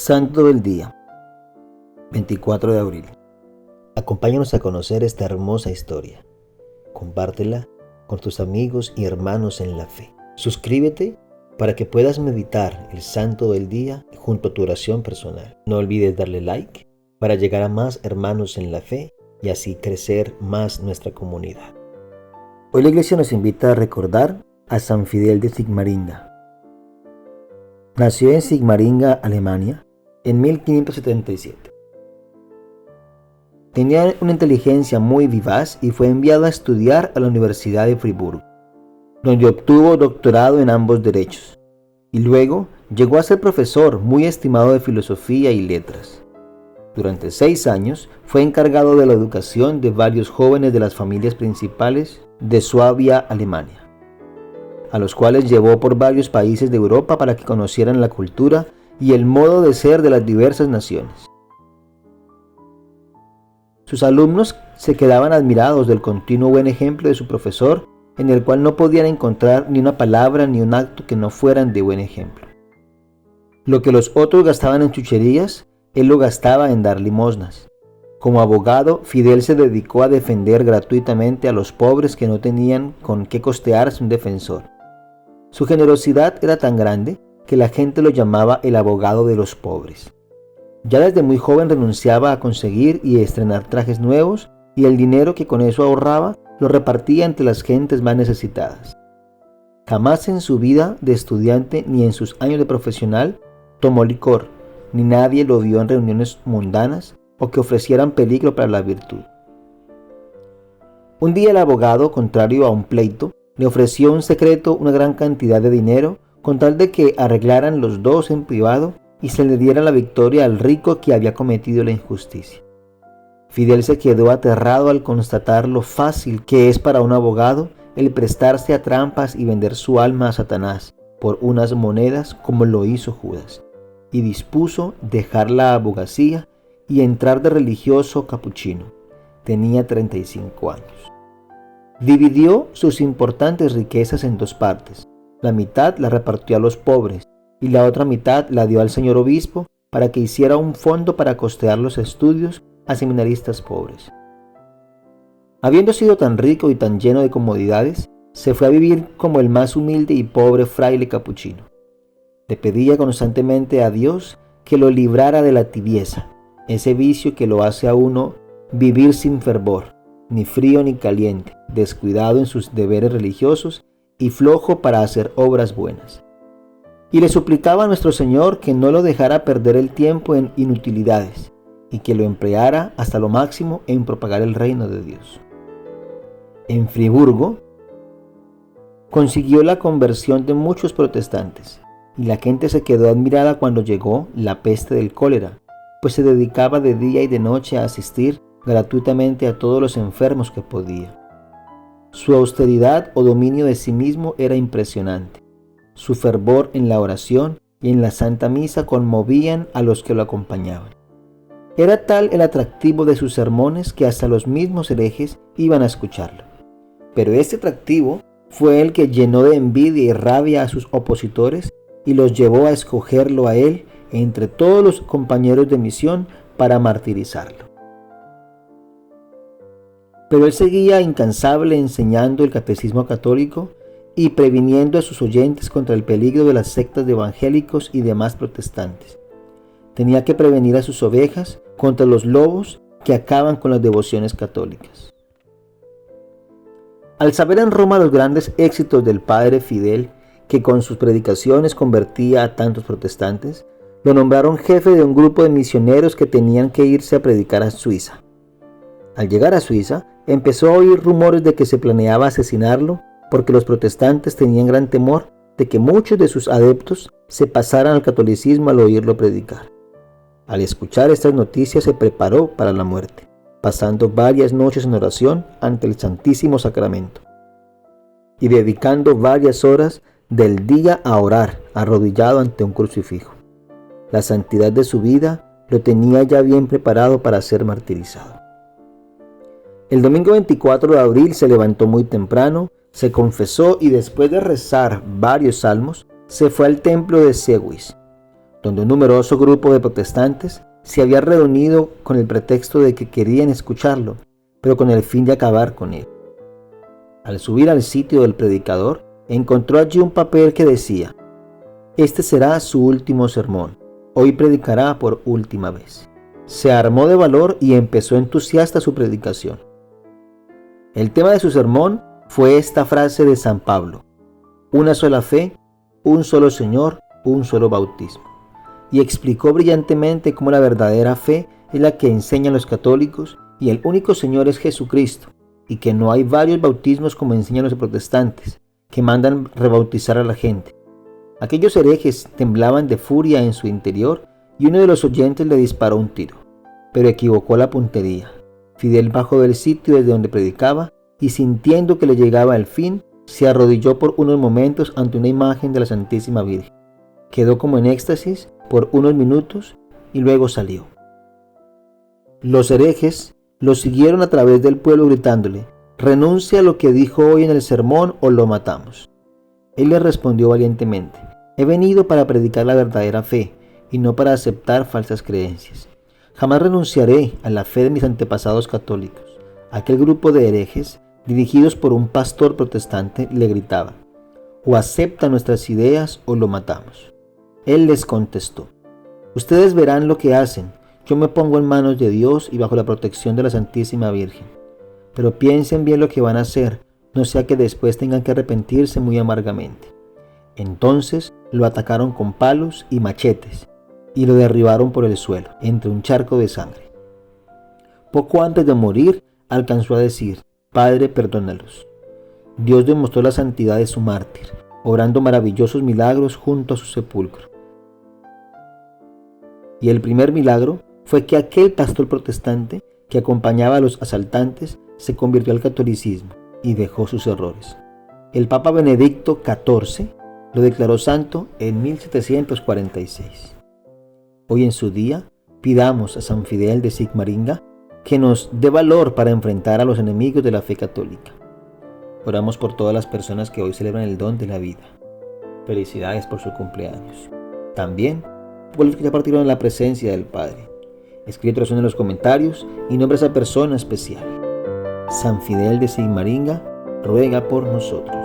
Santo del Día, 24 de abril. Acompáñanos a conocer esta hermosa historia. Compártela con tus amigos y hermanos en la fe. Suscríbete para que puedas meditar el Santo del Día junto a tu oración personal. No olvides darle like para llegar a más hermanos en la fe y así crecer más nuestra comunidad. Hoy la Iglesia nos invita a recordar a San Fidel de Sigmaringa. Nació en Sigmaringa, Alemania, en 1577. Tenía una inteligencia muy vivaz y fue enviado a estudiar a la Universidad de Friburgo, donde obtuvo doctorado en ambos derechos, y luego llegó a ser profesor muy estimado de filosofía y letras. Durante 6 años fue encargado de la educación de varios jóvenes de las familias principales de Suabia, Alemania, a los cuales llevó por varios países de Europa para que conocieran la cultura y el modo de ser de las diversas naciones. Sus alumnos se quedaban admirados del continuo buen ejemplo de su profesor, en el cual no podían encontrar ni una palabra ni un acto que no fueran de buen ejemplo. Lo que los otros gastaban en chucherías, él lo gastaba en dar limosnas. Como abogado, Fidel se dedicó a defender gratuitamente a los pobres que no tenían con qué costearse un defensor. Su generosidad era tan grande que la gente lo llamaba el abogado de los pobres. Ya desde muy joven renunciaba a conseguir y estrenar trajes nuevos, y el dinero que con eso ahorraba lo repartía entre las gentes más necesitadas. Jamás en su vida de estudiante ni en sus años de profesional tomó licor, ni nadie lo vio en reuniones mundanas o que ofrecieran peligro para la virtud. Un día el abogado, contrario a un pleito, le ofreció en secreto una gran cantidad de dinero con tal de que arreglaran los dos en privado y se le diera la victoria al rico que había cometido la injusticia. Fidel se quedó aterrado al constatar lo fácil que es para un abogado el prestarse a trampas y vender su alma a Satanás por unas monedas como lo hizo Judas, y dispuso dejar la abogacía y entrar de religioso capuchino. Tenía 35 años. Dividió sus importantes riquezas en 2 partes. La mitad la repartió a los pobres y la otra mitad la dio al señor obispo para que hiciera un fondo para costear los estudios a seminaristas pobres. Habiendo sido tan rico y tan lleno de comodidades, se fue a vivir como el más humilde y pobre fraile capuchino. Le pedía constantemente a Dios que lo librara de la tibieza, ese vicio que lo hace a uno vivir sin fervor, ni frío ni caliente, descuidado en sus deberes religiosos y flojo para hacer obras buenas. Y le suplicaba a nuestro Señor que no lo dejara perder el tiempo en inutilidades y que lo empleara hasta lo máximo en propagar el reino de Dios. En Friburgo consiguió la conversión de muchos protestantes y la gente se quedó admirada cuando llegó la peste del cólera, pues se dedicaba de día y de noche a asistir gratuitamente a todos los enfermos que podía. Su austeridad o dominio de sí mismo era impresionante. Su fervor en la oración y en la Santa Misa conmovían a los que lo acompañaban. Era tal el atractivo de sus sermones que hasta los mismos herejes iban a escucharlo. Pero este atractivo fue el que llenó de envidia y rabia a sus opositores y los llevó a escogerlo a él entre todos los compañeros de misión para martirizarlo. Pero él seguía incansable enseñando el catecismo católico y previniendo a sus oyentes contra el peligro de las sectas de evangélicos y demás protestantes. Tenía que prevenir a sus ovejas contra los lobos que acaban con las devociones católicas. Al saber en Roma los grandes éxitos del padre Fidel, que con sus predicaciones convertía a tantos protestantes, lo nombraron jefe de un grupo de misioneros que tenían que irse a predicar a Suiza. Al llegar a Suiza, empezó a oír rumores de que se planeaba asesinarlo porque los protestantes tenían gran temor de que muchos de sus adeptos se pasaran al catolicismo al oírlo predicar. Al escuchar estas noticias se preparó para la muerte, pasando varias noches en oración ante el Santísimo Sacramento y dedicando varias horas del día a orar, arrodillado ante un crucifijo. La santidad de su vida lo tenía ya bien preparado para ser martirizado. El domingo 24 de abril se levantó muy temprano, se confesó y después de rezar varios salmos, se fue al templo de Sewis, donde un numeroso grupo de protestantes se había reunido con el pretexto de que querían escucharlo, pero con el fin de acabar con él. Al subir al sitio del predicador, encontró allí un papel que decía: «Este será su último sermón. Hoy predicará por última vez». Se armó de valor y empezó entusiasta su predicación. El tema de su sermón fue esta frase de San Pablo: «Una sola fe, un solo Señor, un solo bautismo». Y explicó brillantemente cómo la verdadera fe es la que enseñan los católicos y el único Señor es Jesucristo, y que no hay varios bautismos como enseñan los protestantes, que mandan rebautizar a la gente. Aquellos herejes temblaban de furia en su interior y uno de los oyentes le disparó un tiro, pero equivocó la puntería. Fidel bajó del sitio desde donde predicaba y, sintiendo que le llegaba el fin, se arrodilló por unos momentos ante una imagen de la Santísima Virgen. Quedó como en éxtasis por unos minutos y luego salió. Los herejes lo siguieron a través del pueblo gritándole: «Renuncia a lo que dijo hoy en el sermón o lo matamos». Él les respondió valientemente: «He venido para predicar la verdadera fe y no para aceptar falsas creencias. Jamás renunciaré a la fe de mis antepasados católicos». Aquel grupo de herejes, dirigidos por un pastor protestante, le gritaba: «O acepta nuestras ideas o lo matamos». Él les contestó: «Ustedes verán lo que hacen. Yo me pongo en manos de Dios y bajo la protección de la Santísima Virgen. Pero piensen bien lo que van a hacer, no sea que después tengan que arrepentirse muy amargamente». Entonces lo atacaron con palos y machetes y lo derribaron por el suelo, entre un charco de sangre. Poco antes de morir, alcanzó a decir: «Padre, perdónalos». Dios demostró la santidad de su mártir, obrando maravillosos milagros junto a su sepulcro. Y el primer milagro fue que aquel pastor protestante que acompañaba a los asaltantes se convirtió al catolicismo y dejó sus errores. El Papa Benedicto XIV lo declaró santo en 1746. Hoy en su día, pidamos a San Fidel de Sigmaringa que nos dé valor para enfrentar a los enemigos de la fe católica. Oramos por todas las personas que hoy celebran el don de la vida. Felicidades por su cumpleaños. También por los que ya partieron en la presencia del Padre. Escribe tu oración en los comentarios y nombra a esa persona especial. San Fidel de Sigmaringa ruega por nosotros.